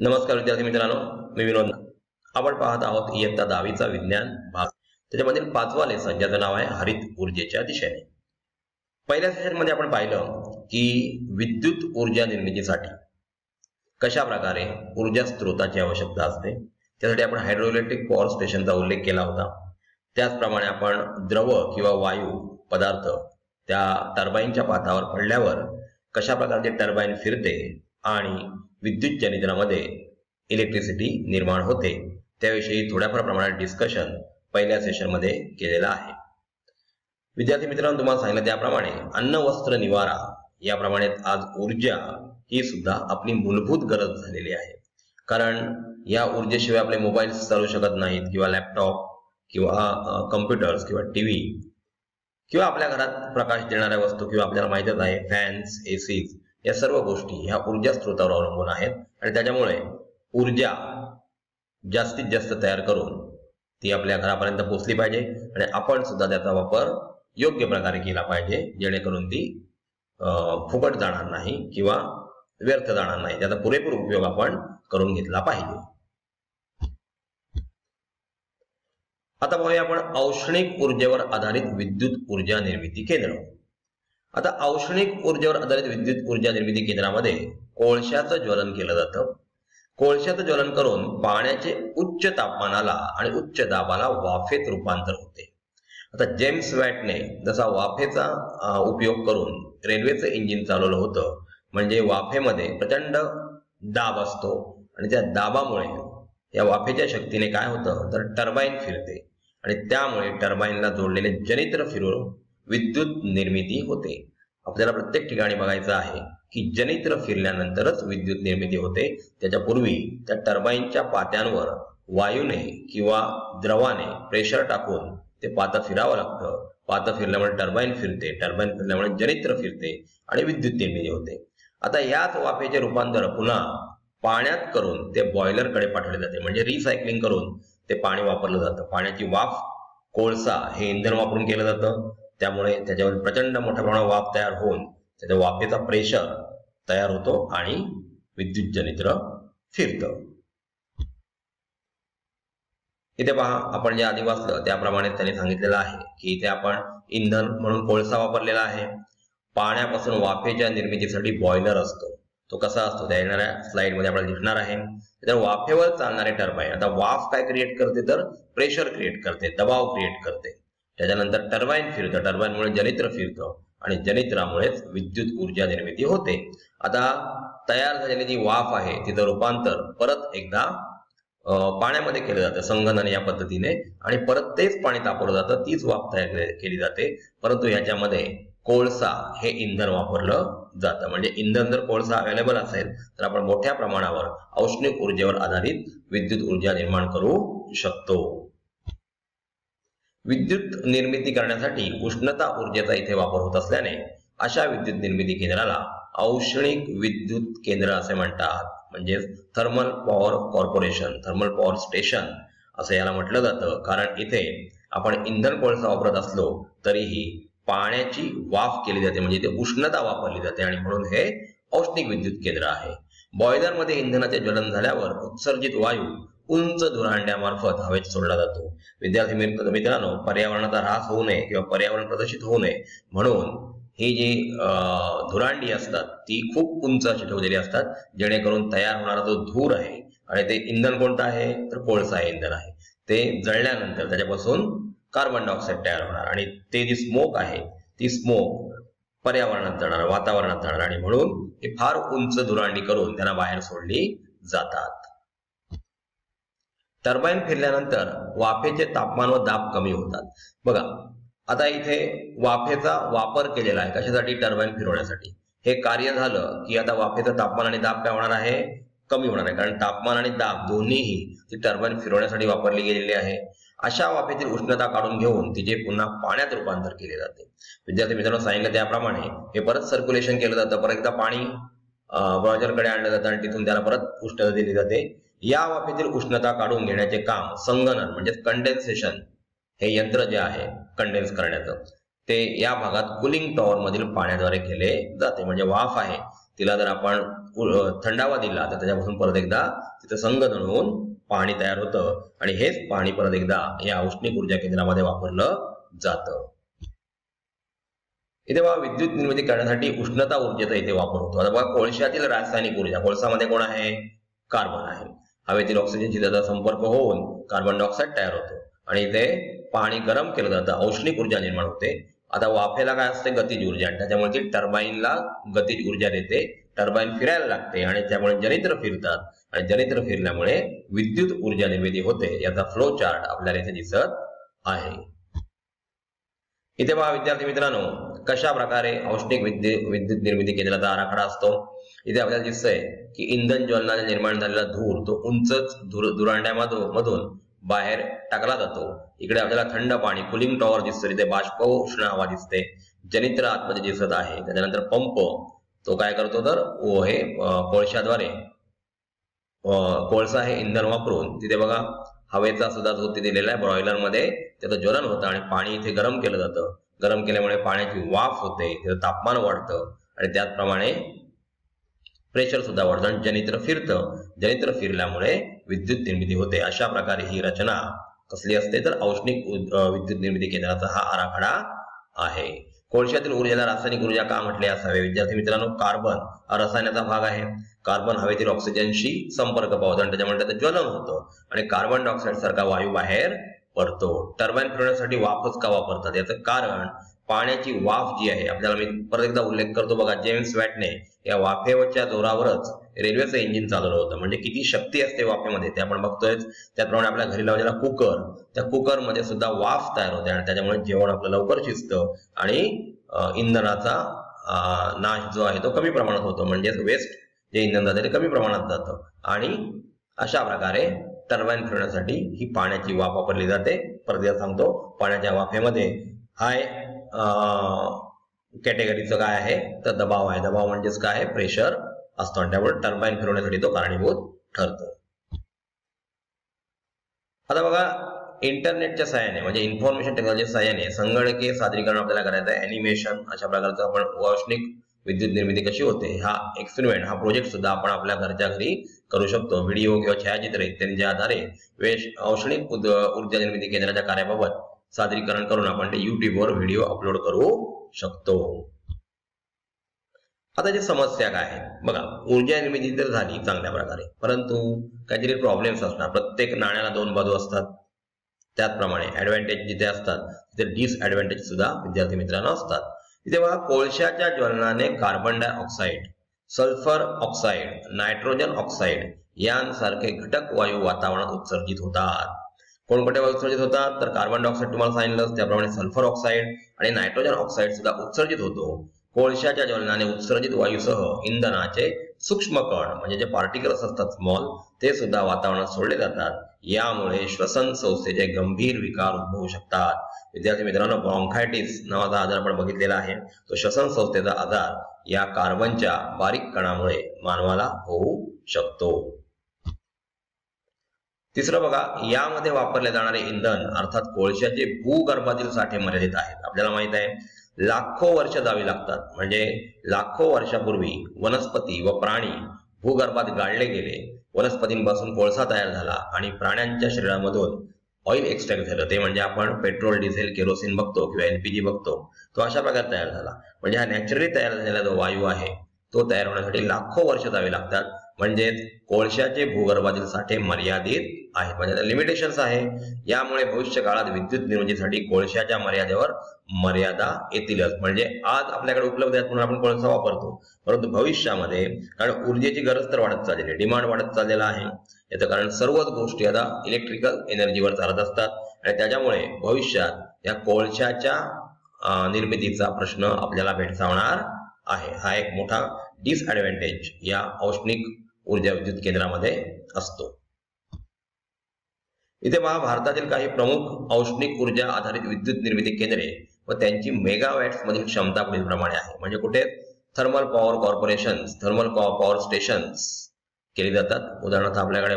नमस्कार विद्यार्थी मित्रांनो, मी विनोद. आपण पाहत आहोत इयत्ता 10वीचा विज्ञान भाग. त्याच्यामधील 5वा लेसन ज्याचं नाव आहे हरित ऊर्जेच्या दिशेने. पहिल्या सेशनमध्ये आपण पाहिलं की विद्युत ऊर्जा निर्मितीसाठी कशा प्रकारे ऊर्जा स्त्रोताची आवश्यकता असते. त्यासाठी आपण हायड्रोइलेक्ट्रिक पॉवर स्टेशनचा उल्लेख केला होता. त्याचप्रमाणे आपण द्रव किंवा वायू पदार्थ त्या टर्बाईनच्या पातावर पडल्यावर कशा प्रकारचे टर्बाईन फिरते आणि विद्युत जनरेटरमध्ये इलेक्ट्रिसिटी निर्माण होते त्याविषयी थोड्याफार प्रमाणात डिस्कशन पहिल्या सेशनमध्ये केलेलं आहे. विद्यार्थी मित्रांनो, तुम्हाला सांगितलं त्याप्रमाणे अन्न वस्त्र निवारा याप्रमाणे आज ऊर्जा ही सुद्धा आपली मूलभूत गरज झालेली आहे. कारण या ऊर्जेशिवाय आपले मोबाईल चालू शकत नाहीत किंवा लॅपटॉप किंवा कम्प्युटर्स किंवा टीव्ही किंवा आपल्या घरात प्रकाश देणाऱ्या वस्तू किंवा आपल्याला माहितच आहे फॅन्स, एसीज या सर्व गोष्टी ह्या ऊर्जा स्त्रोतावर अवलंबून आहेत. आणि त्याच्यामुळे ऊर्जा जास्तीत जास्त तयार करून ती आपल्या घरापर्यंत पोहोचली पाहिजे आणि आपण सुद्धा त्याचा वापर योग्य प्रकारे केला पाहिजे, जेणेकरून ती फुकट जाणार नाही किंवा व्यर्थ जाणार नाही. त्याचा पुरेपूर उपयोग आपण करून घेतला पाहिजे. आता पाहूया आपण औष्णिक ऊर्जेवर आधारित विद्युत ऊर्जा निर्मिती केंद्र. आता औष्णिक ऊर्जेवर आधारित विद्युत ऊर्जा निर्मिती केंद्रामध्ये कोळशाचं ज्वलन केलं जातं. कोळशाचं ज्वलन करून पाण्याचे उच्च तापमानाला आणि उच्च दाबाला वाफेत रूपांतर होते. आता जेम्स वॅटने जसा वाफेचा उपयोग करून रेल्वेचं इंजिन चालवलं होतं, म्हणजे वाफेमध्ये प्रचंड दाब असतो आणि त्या दाबामुळे या वाफेच्या शक्तीने काय होतं तर टर्बाईन फिरते आणि त्यामुळे टर्बाईनला जोडलेले जनरेटर फिरून विद्युत निर्मिती होते. आपल्याला प्रत्येक ठिकाणी बघायचं आहे की जनरेटर फिरल्यानंतरच विद्युत निर्मिती होते. त्याच्यापूर्वी त्या टर्बाईनच्या पात्यांवर वायूने किंवा द्रवाने प्रेशर टाकून ते पातं फिरावं लागतं. पातं फिरल्यामुळे टर्बाईन फिरते, टर्बाईन फिरल्यामुळे जनरेटर फिरते आणि विद्युत निर्मिती होते. आता याच वाफेचे रूपांतर पुन्हा पाण्यात करून ते बॉयलरकडे पाठवले जाते, म्हणजे रिसायकलिंग करून ते पाणी वापरलं जातं. पाण्याची वाफ कोळसा हे इंधन वापरून केलं जातं. त्यामुळे त्याच्यावर प्रचंड मोठ्या प्रमाणात वाफ तयार होऊन त्याच्या वाफेचा प्रेशर तयार होतो आणि विद्युत जनरेटर फिरतं. इथे पहा, आपण जे आधी वाचलं त्याप्रमाणे त्यांनी सांगितलेलं आहे की इथे आपण इंधन म्हणून कोळसा वापरलेला आहे. पाण्यापासून वाफेच्या निर्मितीसाठी बॉयलर असतो. तो कसा असतो त्या येणाऱ्या स्लाइड मध्ये आपल्याला दिसणार आहे. तर वाफेवर चालणारे टर्बाईन, आता वाफ काय क्रिएट करते तर प्रेशर क्रिएट करते, दबाव क्रिएट करते. त्याच्यानंतर टर्बाईन फिरतं, टर्बाईनमुळे जनरेटर फिरतं आणि जनरेटरामुळेच विद्युत ऊर्जा निर्मिती होते. आता तयार झालेली जी वाफ आहे तिचं रूपांतर परत एकदा पाण्यामध्ये केलं जातं संगणन या पद्धतीने आणि परत तेच पाणी तापवलं जातं, तीच वाफ तयार केली जाते. परंतु ह्याच्यामध्ये कोळसा हे इंधन वापरलं जातं. म्हणजे इंधन जर कोळसा अवेलेबल असेल तर आपण मोठ्या प्रमाणावर औष्णिक ऊर्जेवर आधारित विद्युत ऊर्जा निर्माण करू शकतो. विद्युत निर्मिती करण्यासाठी उष्णता ऊर्जेचा इथे वापर होत असल्याने अशा विद्युत निर्मिती केंद्राला औष्णिक विद्युत केंद्र असे म्हणतात. म्हणजे thermal power corporation, thermal power station असं याला म्हटलं जातं. कारण इथे आपण इंधन कोळसा वापरत असलो तरीही पाण्याची वाफ केली जाते, म्हणजे इथे उष्णता वापरली जाते आणि म्हणून हे औष्णिक विद्युत केंद्र आहे. बॉयलरमध्ये इंधनाचे ज्वलन झाल्यावर उत्सर्जित वायू उंच धुरांड्यामार्फत हवेत सोडला जातो. विद्यार्थी मित्रांनो, पर्यावरणाचा ऱ्हास होऊ नये किंवा पर्यावरण प्रदूषित होऊ नये म्हणून ही जी धुरांडी असतात ती खूप उंच अशी ठेवलेली असतात, जेणेकरून तयार होणारा जो धूर आहे आणि ते इंधन कोणतं आहे तर कोळसा हे इंधन आहे. ते जळल्यानंतर त्याच्यापासून कार्बन डायऑक्साईड तयार होणार आणि ते जी स्मोक आहे ती स्मोक पर्यावरणात जाणार, वातावरणात जाणार आणि म्हणून हे फार उंच धुरांडी करून त्यांना बाहेर सोडली जातात. टर्बाईन फिरल्यानंतर वाफेचे तापमान व दाब कमी होतात. बघा, आता इथे वाफेचा वापर केलेला आहे कशासाठी, टर्बाईन फिरवण्यासाठी. हे कार्य झालं की आता वाफेचं तापमान आणि दाब काय होणार आहे, कमी होणार आहे. कारण तापमान आणि दाब दोन्हीही ती टर्बाईन फिरवण्यासाठी वापरली गेलेली आहे. अशा वाफेतील उष्णता काढून घेऊन तिचे पुन्हा पाण्यात रूपांतर केले जाते. विद्यार्थी मित्रांनो, सांगितलं त्याप्रमाणे हे परत सर्क्युलेशन केलं जातं. परत एकदा पाणी बॉयलरकडे आणलं जातं आणि तिथून त्याला परत उष्णता दिली जाते. या वाफेतील उष्णता काढून घेण्याचे काम संगणन म्हणजे कंडेन्सेशन हे यंत्र जे आहे कंडेन्स करण्याचं ते या भागात कूलिंग टॉवर मधील पाण्याद्वारे केले जाते. म्हणजे वाफ आहे तिला जर आपण थंडावा दिला तर त्याच्यापासून परत एकदा तिथं संगणन होऊन पाणी तयार होतं आणि हेच पाणी परत एकदा या औष्णिक ऊर्जा केंद्रामध्ये वापरलं जातं. इथे बघा विद्युत निर्मिती करण्यासाठी उष्णता ऊर्जेचा इथे वापर होतो. आता बघा कोळशातील रासायनिक ऊर्जा, कोळसामध्ये कोण आहे? कार्बन आहे. हवेतील ऑक्सिजनशी त्याचा संपर्क होऊन कार्बन डायऑक्साईड तयार होतो आणि इथे पाणी गरम केलं जातं, औष्णिक ऊर्जा निर्माण होते. आता वाफेला काय असते? गतिज ऊर्जा, आणि त्याच्यामुळे ती टर्बाईनला गतिज ऊर्जा देते. टर्बाईन फिरायला लागते आणि त्यामुळे जनित्र फिरतात आणि जनित्र फिरल्यामुळे विद्युत ऊर्जा निर्मिती होते. याचा फ्लो चार्ट आपल्याला इथे दिसत आहे. इथे पहा विद्यार्थी मित्रांनो, कशा प्रकारे औष्णिक विद्युत निर्मिती केंद्राचा आराखडा असतो. इथे आपल्याला दिसतंय की इंधन ज्वलनाने निर्माण झालेला धूर तो उंचच धुरांड्यामधून बाहेर टाकला जातो. इकडे आपल्याला थंड पाणी कुलिंग टॉवर दिसतो, इथे बाष्प उष्ण हवा दिसते, जनित्र आतमध्ये दिसत आहे. त्याच्यानंतर पंप तो काय करतो तर हे कोळशाद्वारे कोळसा हे इंधन वापरून तिथे बघा हवेचा सुद्धा झोत दिलेला आहे ब्रॉयलर मध्ये, त्याचं ज्वलन होतं आणि पाणी इथे गरम केलं जातं. गरम केल्यामुळे पाण्याची वाफ होते, त्याचं तापमान वाढतं आणि त्याचप्रमाणे प्रेशर सुद्धा वाढतं आणि जनित्र फिरतं. जनित्र फिरल्यामुळे विद्युत निर्मिती होते. अशा प्रकारे ही रचना कसली असते तर औष्णिक विद्युत निर्मिती केंद्राचा हा आराखडा आहे. कोळशातील ऊर्जेला रासायनिक ऊर्जा का म्हटले असावे? विद्यार्थी मित्रांनो, कार्बन हा रसायनाचा भाग आहे. कार्बन हवेतील ऑक्सिजनशी संपर्क पावतो आणि त्याच्यामुळे त्याचं ज्वलन होतं आणि कार्बन डायऑक्साईड सारखा वायू बाहेर पडतो. टर्बाईन फिरवण्यासाठी वाफच का वापरतात? याचं कारण पाण्याची वाफ जी आहे, आपल्याला मी परत एकदा उल्लेख करतो बघा, जेम्स वॅटने या वाफेवरच्या जोरावरच रेल्वेचं इंजिन चालवलं होतं. म्हणजे किती शक्ती असते वाफेमध्ये ते आपण बघतोय. त्याचप्रमाणे आपल्या घरी लावलेला कुकर, त्या कुकरमध्ये सुद्धा वाफ तयार होते आणि त्याच्यामुळे जेवण आपलं लवकर शिजतं आणि इंधनाचा नाश जो आहे तो कमी प्रमाणात होतो. म्हणजे वेस्ट जे इंधन जाते ते कमी प्रमाणात जातं आणि अशा प्रकारे टर्बाईन फिरवण्यासाठी ही पाण्याची वाफ वापरली जाते. परत एकदा सांगतो, पाण्याच्या वाफेमध्ये हाय कॅटेगरीचं काय आहे तर दबाव आहे. दबाव म्हणजेच काय आहे? प्रेशर असतो आणि त्यामुळे टर्बाईन फिरवण्यासाठी तो कारणीभूत ठरतो. आता बघा, इंटरनेटच्या सहाय्याने म्हणजे इन्फॉर्मेशन टेक्नॉलॉजीच्या सहाय्याने संगणकीय सादरीकरण आपल्याला करायचं आहे. ॲनिमेशन अशा प्रकारचं आपण औष्णिक विद्युत निर्मिती कशी होते हा एक्सपेरिमेंट, हा प्रोजेक्ट सुद्धा आपण आपल्या घरच्या घरी करू शकतो. व्हिडिओ किंवा छायाचित्र इत्यादींच्या आधारे औष्णिक ऊर्जा निर्मिती केंद्राच्या कार्याबाबत सादरीकरण करून आपण ते युट्यूबवर व्हिडिओ अपलोड करू शकतो. आता जी समस्या काय आहे बघा, ऊर्जा निर्मिती तर झाली चांगल्या प्रकारे, परंतु काहीतरी प्रॉब्लेम्स असणार. प्रत्येक नाण्याला दोन बाजू असतात. त्याचप्रमाणे ऍडव्हान्टेज जिथे असतात तिथे डिसएडव्हान्टेज सुद्धा विद्यार्थी मित्रांनो असतात. इथे बघा, कोळशाच्या ज्वलनाने carbon dioxide, sulphur oxide, nitrogen oxide यांसारखे घटक वायू वातावरणात उत्सर्जित होतात. कोणकोणते वायू उत्सर्जित होतात तर कार्बन डायऑक्साईड तुम्हाला सांगितलं, त्याप्रमाणे सल्फर ऑक्साईड आणि नायट्रोजन ऑक्साईड सुद्धा उत्सर्जित होतो. कोळशाच्या ज्वलनाने उत्सर्जित वायूसह इंधनाचे सूक्ष्म कण म्हणजे जे पार्टिकल्स असतात स्मॉल, ते सुद्धा वातावरणात सोडले जातात. यामुळे श्वसन संस्थेचे गंभीर विकार उद्भवू शकतात. विद्यार्थी मित्रांनो, ब्रॉन्कायटिस नावाचा आजार आपण बघितलेला आहे. तो श्वसन संस्थेचा आजार या कार्बनच्या बारीक कणामुळे मानवाला होऊ शकतो. तिसरं बघा, यामध्ये वापरले जाणारे इंधन अर्थात कोळशाचे भूगर्भातील साठे मर्यादित आहेत. आपल्याला माहित आहे लाखो वर्ष जावी लागतात. म्हणजे लाखो वर्षापूर्वी वनस्पती व प्राणी भूगर्भात गाळले गेले. वनस्पतींपासून कोळसा तयार झाला आणि प्राण्यांच्या शरीरामधून ऑइल एक्स्ट्रॅक्ट झालं. ते म्हणजे आपण पेट्रोल, डिझेल, केरोसिन बघतो किंवा एलपीजी बघतो, तो अशा प्रकारे तयार झाला. म्हणजे हा नॅचरली तयार झालेला जो वायू आहे तो तयार होण्यासाठी लाखो वर्ष जावी लागतात. म्हणजेच कोळशाचे भूगर्भातील साठे मर्यादित आहेत, म्हणजे लिमिटेशन्स आहे. यामुळे भविष्य काळात विद्युत निर्मितीसाठी कोळशाच्या मर्यादेवर मर्यादा येतीलच. म्हणजे आज आपल्याकडे उपलब्ध आहेत म्हणून आपण कोळसा वापरतो, परंतु भविष्यामध्ये कारण ऊर्जेची गरज तर वाढत चाललेली आहे, डिमांड वाढत चाललेला आहे. याचं कारण सर्वच गोष्टी आता इलेक्ट्रिकल एनर्जीवर चालत असतात आणि त्याच्यामुळे भविष्यात या कोळशाच्या निर्मितीचा प्रश्न आपल्याला भेडसावणार आहे. हा एक मोठा डिसएडव्हान्टेज या औष्णिक ऊर्जा विद्युत केंद्रामध्ये असतो. इथे पहा, भारतातील काही प्रमुख औष्णिक ऊर्जा आधारित विद्युत निर्मिती केंद्रे व त्यांची मेगावॅट्स मधील क्षमता पुढील प्रमाणे आहे. म्हणजे कुठे thermal power corporations, thermal power stations केली जातात. उदाहरणार्थ आपल्याकडे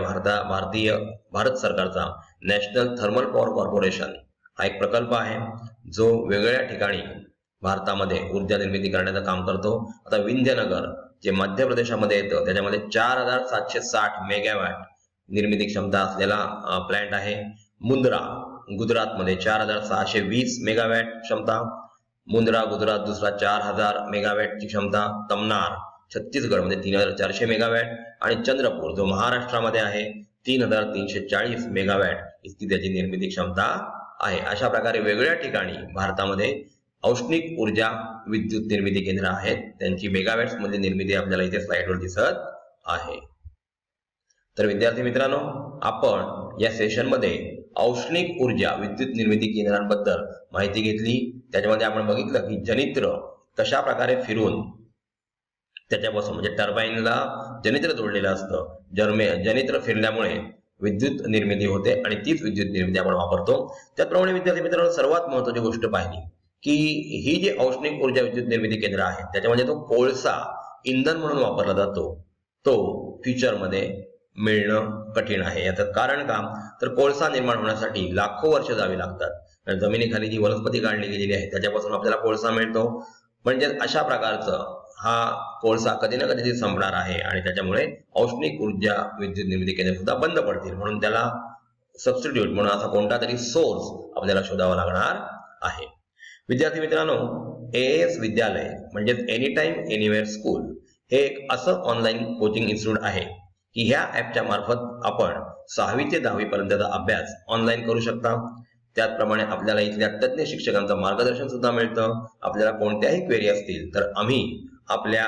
भारत सरकारचा नॅशनल थर्मल पॉवर कॉर्पोरेशन हा एक प्रकल्प आहे जो वेगवेगळ्या ठिकाणी भारतामध्ये ऊर्जा निर्मिती करण्याचं काम करतो. आता विंध्यनगर जे मध्य प्रदेशामध्ये येतं त्याच्यामध्ये 4760 मेगावॅट निर्मिती क्षमता असलेला प्लांट आहे. मुंद्रा गुजरातमध्ये 4620 मेगावॅट क्षमता. मुंद्रा गुजरात दुसरा 4000 मेगावॅटची क्षमता. तमनार छत्तीसगडमध्ये 3400 मेगावॅट आणि चंद्रपूर जो महाराष्ट्रामध्ये आहे 3340 मेगावॅट इतकी त्याची निर्मिती क्षमता आहे. अशा प्रकारे वेगवेगळ्या ठिकाणी भारतामध्ये औष्णिक ऊर्जा विद्युत निर्मिती केंद्र आहेत. त्यांची मेगावॅट्स मध्ये निर्मिती आपल्याला इथे स्लाइडवर दिसत आहे. तर विद्यार्थी मित्रांनो, आपण या सेशनमध्ये औष्णिक ऊर्जा विद्युत निर्मिती केंद्रांबद्दल माहिती घेतली. त्याच्यामध्ये आपण बघितलं की जनित्र कशा प्रकारे फिरून त्याच्यापासून म्हणजे टर्बाईनला जनित्र जोडलेलं असतं. जनित्र फिरल्यामुळे विद्युत निर्मिती होते आणि तीच विद्युत निर्मिती आपण वापरतो. त्याचप्रमाणे विद्यार्थी मित्रांनो, सर्वात महत्त्वाची गोष्ट पाहिली की ही जी औष्णिक ऊर्जा विद्युत निर्मिती केंद्र आहे त्याच्यामध्ये जो कोळसा इंधन म्हणून वापरला जातो तो फ्युचरमध्ये मिळणं कठीण आहे. याचं कारण का, तर कोळसा निर्माण होण्यासाठी लाखो वर्ष जावी लागतात. जमिनीखाली जी वनस्पती काढली गेलेली आहे त्याच्यापासून आपल्याला कोळसा मिळतो. म्हणजे अशा प्रकारचं हा कोळसा कधी ना कधी संपणार आहे आणि त्याच्यामुळे औष्णिक ऊर्जा विद्युत निर्मिती केंद्र सुद्धा बंद पडतील. म्हणून त्याला सबस्टिट्यूट म्हणून असा कोणता तरी सोर्स आपल्याला शोधावा लागणार आहे. विद्यार्थी मित्रांनो, AAS विद्यालय म्हणजेच एनी टाइम एनीवेअर स्कूल हे एक असं ऑनलाईन कोचिंग इन्स्टिट्यूट आहे की ह्या ऍपच्या मार्फत आपण 6वी ते 10वी पर्यंतचा अभ्यास ऑनलाईन करू शकता. त्याचप्रमाणे आपल्याला इथल्या तज्ञ शिक्षकांचं मार्गदर्शन सुद्धा मिळतं. आपल्याला कोणत्याही क्वेरी असतील तर आम्ही आपल्या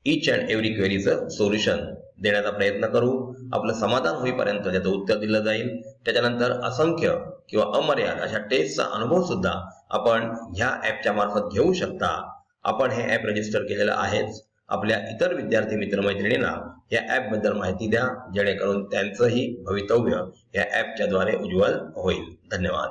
ईच अँड एव्हरी क्वेरीचं सोल्युशन देण्याचा प्रयत्न करू. आपलं समाधान होईपर्यंत त्याचं उत्तर दिलं जाईल. त्याच्यानंतर असंख्य किंवा अमर्याद अशा टेस्टचा अनुभव सुद्धा आपण ह्या ऍपच्या मार्फत घेऊ शकता. आपण हे ऍप रजिस्टर केलेलं आहेच. आपल्या इतर विद्यार्थी मित्रमैत्रिणींना या ऍप बद्दल माहिती द्या जेणेकरून त्यांचंही भवितव्य या ऍपच्या द्वारे उज्ज्वल होईल. धन्यवाद.